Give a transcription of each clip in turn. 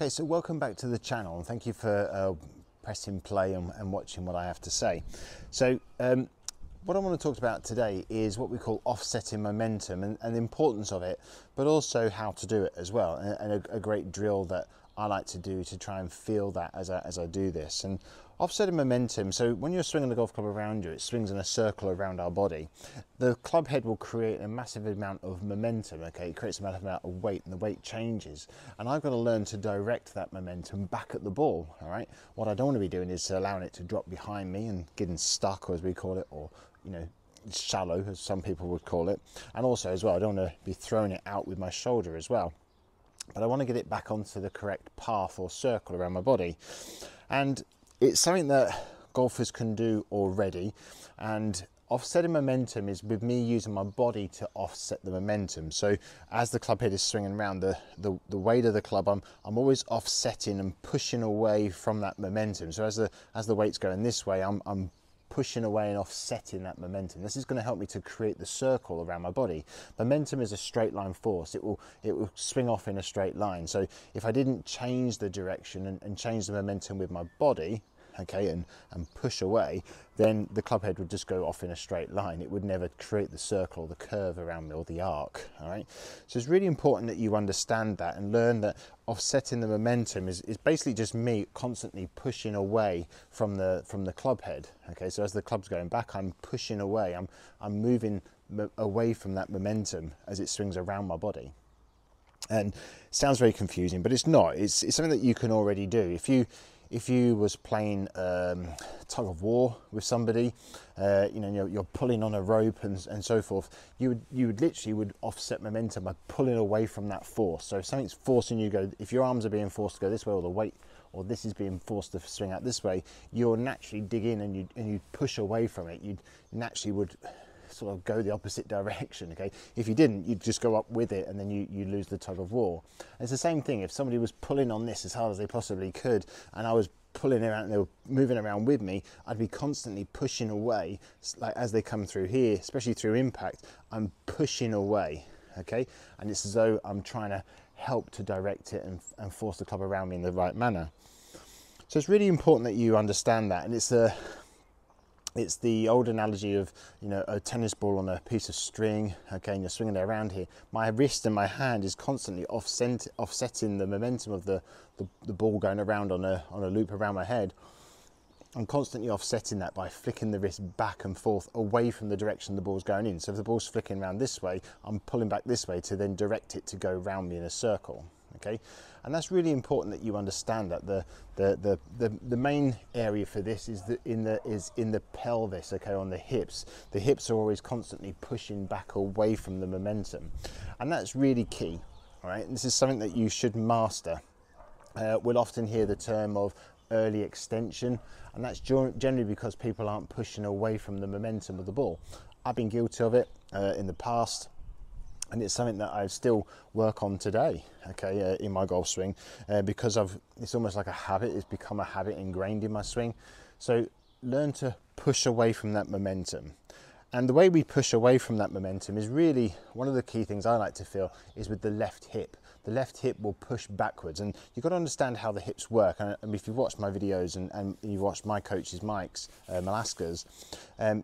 Hi, so welcome back to the channel and thank you for pressing play and watching what I have to say. So what I want to talk about today is what we call offsetting momentum and the importance of it, but also how to do it as well, and a great drill that I like to do to try and feel that as I do this. And offsetting momentum, so when you're swinging the golf club around you, it swings in a circle around our body. The club head will create a massive amount of momentum, okay? It creates a massive amount of weight and the weight changes. And I've got to learn to direct that momentum back at the ball, all right? What I don't want to be doing is allowing it to drop behind me and getting stuck, or as we call it, or, you know, shallow, as some people would call it. And also as well, I don't want to be throwing it out with my shoulder as well. But I want to get it back onto the correct path or circle around my body. And it's something that golfers can do already, and offsetting momentum is with me using my body to offset the momentum. So as the club head is swinging around, the weight of the club, I'm always offsetting and pushing away from that momentum. So as the weight's going this way, I'm pushing away and offsetting that momentum. This is going to help me to create the circle around my body. Momentum is a straight line force. It will swing off in a straight line. So if I didn't change the direction and change the momentum with my body, okay, and push away, then the club head would just go off in a straight line. It would never create the circle or the curve around me or the arc, all right? So it's really important that you understand that and learn that offsetting the momentum is basically just me constantly pushing away from the club head, okay? So as the club's going back, I'm pushing away, I'm moving away from that momentum as it swings around my body. And it sounds very confusing, but it's not. It's something that you can already do. If you was playing tug of war with somebody, you know, you're pulling on a rope and so forth, you would literally offset momentum by pulling away from that force. So if something's forcing you to go, if your arms are being forced to go this way, or the weight, or this is being forced to swing out this way, you'll naturally dig in and you push away from it. You naturally would sort of go the opposite direction, okay? If you didn't, you'd just go up with it and then you lose the tug of war. And it's the same thing. If somebody was pulling on this as hard as they possibly could and I was pulling around and they were moving around with me, I'd be constantly pushing away. Like as they come through here, especially through impact, I'm pushing away, okay? And it's as though I'm trying to help to direct it and force the club around me in the right manner. So it's really important that you understand that. And it's the old analogy of, you know, a tennis ball on a piece of string, okay, and you're swinging it around here. My wrist and my hand is constantly offsetting the momentum of the ball going around on a loop around my head. I'm constantly offsetting that by flicking the wrist back and forth away from the direction the ball's going in. So if the ball's flicking around this way, I'm pulling back this way to then direct it to go around me in a circle. Okay, and that's really important that you understand that the main area for this is in the pelvis, okay, on the hips. The hips are always constantly pushing back away from the momentum, and that's really key. All right, and this is something that you should master. We'll often hear the term of early extension, and that's generally because people aren't pushing away from the momentum of the ball. I've been guilty of it in the past. And it's something that I still work on today, okay, in my golf swing, because it's almost like a habit. It's become a habit ingrained in my swing. So learn to push away from that momentum. And the way we push away from that momentum is really one of the key things I like to feel is with the left hip. The left hip will push backwards, and you've got to understand how the hips work. And if you've watched my videos and you've watched my coaches, Mike's, Malaska's,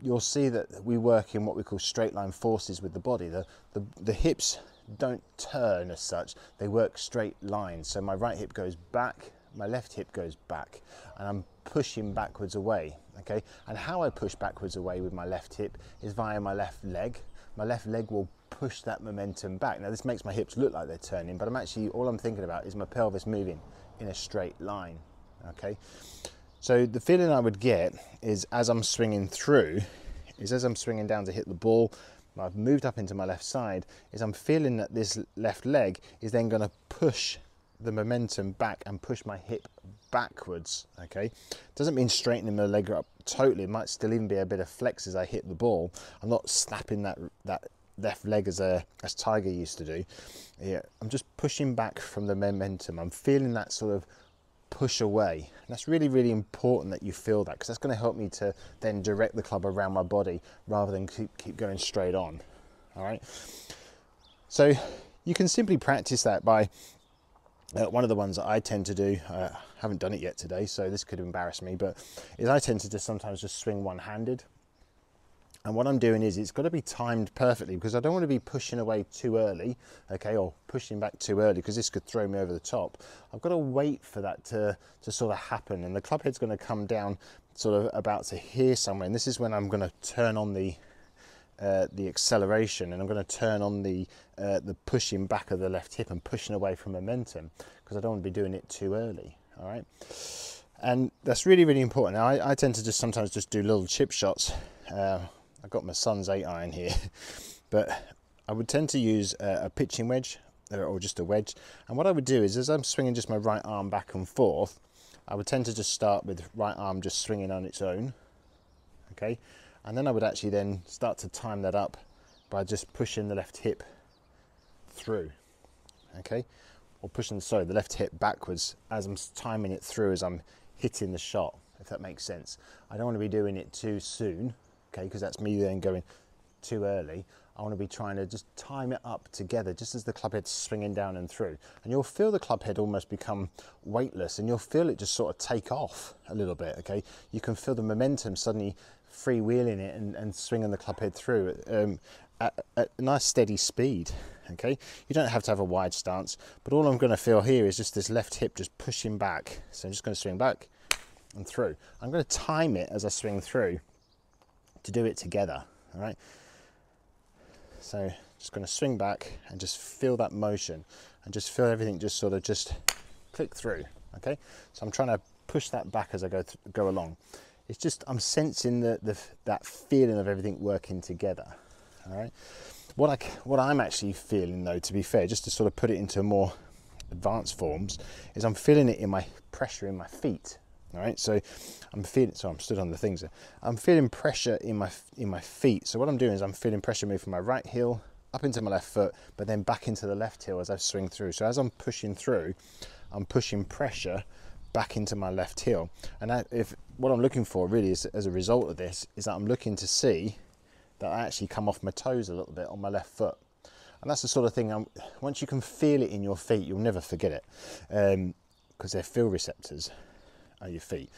you'll see that we work in what we call straight line forces with the body. The hips don't turn as such, they work straight lines. So my right hip goes back, my left hip goes back, and I'm pushing backwards away, okay? And how I push backwards away with my left hip is via my left leg. My left leg will push that momentum back. Now this makes my hips look like they're turning, but all I'm thinking about is my pelvis moving in a straight line, okay? So the feeling I would get is as I'm swinging through, as I'm swinging down to hit the ball, I've moved up into my left side, is I'm feeling that this left leg is then gonna push the momentum back and push my hip backwards, okay? Doesn't mean straightening the leg up totally. It might still even be a bit of flex as I hit the ball. I'm not snapping that left leg as Tiger used to do. Yeah, I'm just pushing back from the momentum. I'm feeling that sort of push away. And that's really, really important that you feel that, because that's going to help me to then direct the club around my body rather than keep going straight on. All right. So you can simply practice that by One of the ones that I tend to do, haven't done it yet today, so this could embarrass me, but is I tend to just sometimes just swing one-handed. And what I'm doing is it's got to be timed perfectly, because I don't want to be pushing away too early, okay, or pushing back too early, because this could throw me over the top. I've got to wait for that to sort of happen, and the club head's going to come down sort of about to here somewhere, and this is when I'm going to turn on the acceleration, and I'm going to turn on the pushing back of the left hip and pushing away from momentum, because I don't want to be doing it too early. All right, and that's really, really important. Now I tend to just sometimes just do little chip shots. I've got my son's 8-iron here, but I would tend to use a pitching wedge or just a wedge. And what I would do is, as I'm swinging just my right arm back and forth, I would tend to just start with right arm just swinging on its own, okay? And then I would actually then start to time that up by just pushing the left hip through, okay? Or pushing, sorry, the left hip backwards as I'm timing it through as I'm hitting the shot, if that makes sense. I don't want to be doing it too soon, okay, because that's me then going too early. I want to be trying to just time it up together just as the club head's swinging down and through. And you'll feel the club head almost become weightless, and you'll feel it just sort of take off a little bit, okay? You can feel the momentum suddenly freewheeling it and swinging the club head through at a nice steady speed, okay? You don't have to have a wide stance, but all I'm going to feel here is just this left hip just pushing back. So I'm just going to swing back and through. I'm going to time it as I swing through to do it together, all right? So just going to swing back and just feel that motion and just feel everything just sort of just click through, okay? So I'm trying to push that back as I go along. It's just, I'm sensing that feeling of everything working together, all right? What I'm actually feeling, though, to be fair, just to sort of put it into more advanced forms, is I'm feeling it in my pressure in my feet. All right, so I'm feeling, so I'm stood on the things there. I'm feeling pressure in my feet. So what I'm doing is I'm feeling pressure move from my right heel up into my left foot, but then back into the left heel as I swing through. So as I'm pushing through, I'm pushing pressure back into my left heel. And what I'm looking for really is, as a result of this, is that I'm looking to see that I actually come off my toes a little bit on my left foot. And that's the sort of thing, once you can feel it in your feet, you'll never forget it, because they're feel receptors. Your feet,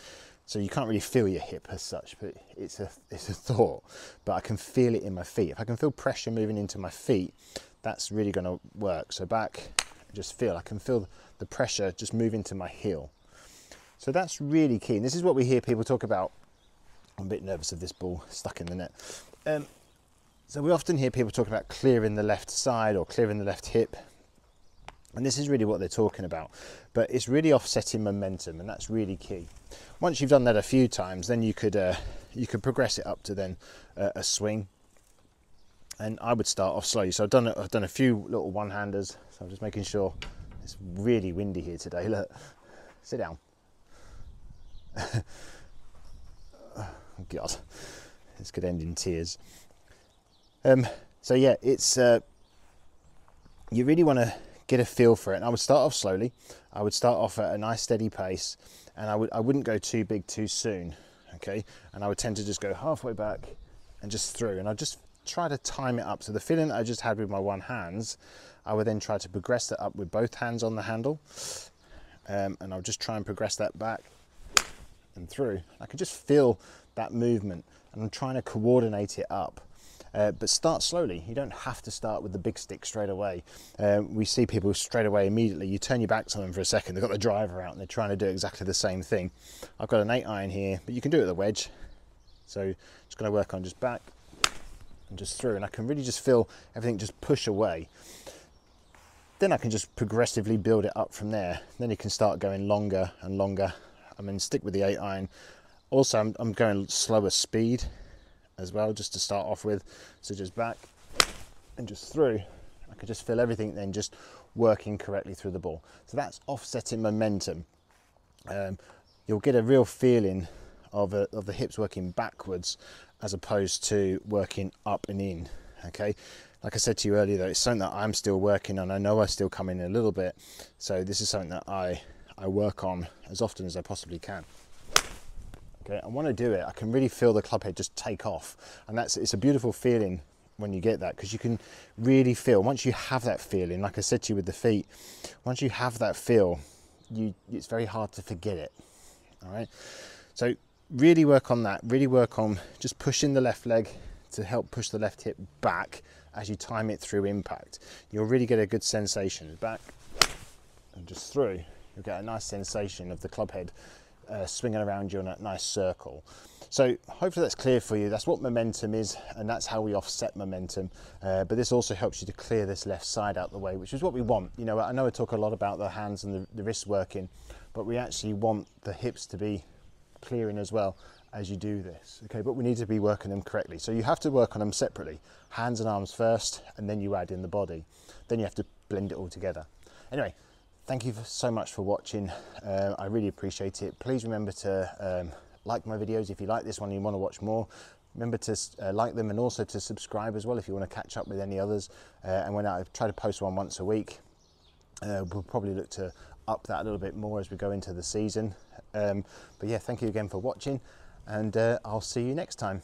so you can't really feel your hip as such, but it's a thought. But I can feel it in my feet. If I can feel pressure moving into my feet, that's really going to work. So back, just feel, I can feel the pressure just move into my heel. So that's really key. And this is what we hear people talk about. I'm a bit nervous of this ball stuck in the net. So we often hear people talk about clearing the left side or clearing the left hip. And this is really what they're talking about, but it's really offsetting momentum, and that's really key. Once you've done that a few times, then you could progress it up to then a swing. And I would start off slowly. So I've done a few little one-handers. So I'm just making sure. It's really windy here today. Look, sit down. Oh God, this could end in tears. So yeah, it's you really want to get a feel for it. And I would start off slowly. I would start off at a nice steady pace, and I wouldn't go too big too soon, okay? And I would tend to just go halfway back and just through, and I'd just try to time it up. So the feeling that I just had with my one hands, I would then try to progress that up with both hands on the handle, and I'll just try and progress that back and through. I can just feel that movement, and I'm trying to coordinate it up. But start slowly. You don't have to start with the big stick straight away. We see people straight away immediately. You turn your back to them for a second, they've got the driver out and they're trying to do exactly the same thing. I've got an 8-iron here, but you can do it with a wedge. So just going to work on just back and just through, and I can really just feel everything just push away. Then I can just progressively build it up from there. Then you can start going longer and longer. I mean, stick with the 8-iron. Also, I'm going slower speed as well, just to start off with. So just back and just through. I can just feel everything then just working correctly through the ball. So that's offsetting momentum. You'll get a real feeling of the hips working backwards as opposed to working up and in, okay? Like I said to you earlier, though, it's something that I'm still working on. I know I still come in a little bit, so this is something that I work on as often as I possibly can. Okay, and when I do it, I can really feel the club head just take off, and it's a beautiful feeling when you get that, because you can really feel, once you have that feeling, like I said to you with the feet, once you have that feel, it's very hard to forget it. All right, so really work on that, really work on just pushing the left leg to help push the left hip back as you time it through impact. You'll really get a good sensation back and just through. You'll get a nice sensation of the club head swinging around you in a nice circle. So hopefully that's clear for you. That's what momentum is, and that's how we offset momentum. But this also helps you to clear this left side out the way, which is what we want. You know, I know I talk a lot about the hands and the wrists working, but we actually want the hips to be clearing as well as you do this. Okay, but we need to be working them correctly. So you have to work on them separately. Hands and arms first, and then you add in the body. Then you have to blend it all together. Anyway, thank you so much for watching. I really appreciate it. Please remember to like my videos if you like this one and you want to watch more. Remember to like them, and also to subscribe as well if you want to catch up with any others. And when I try to post one once a week, we'll probably look to up that a little bit more as we go into the season. But yeah, thank you again for watching, and I'll see you next time.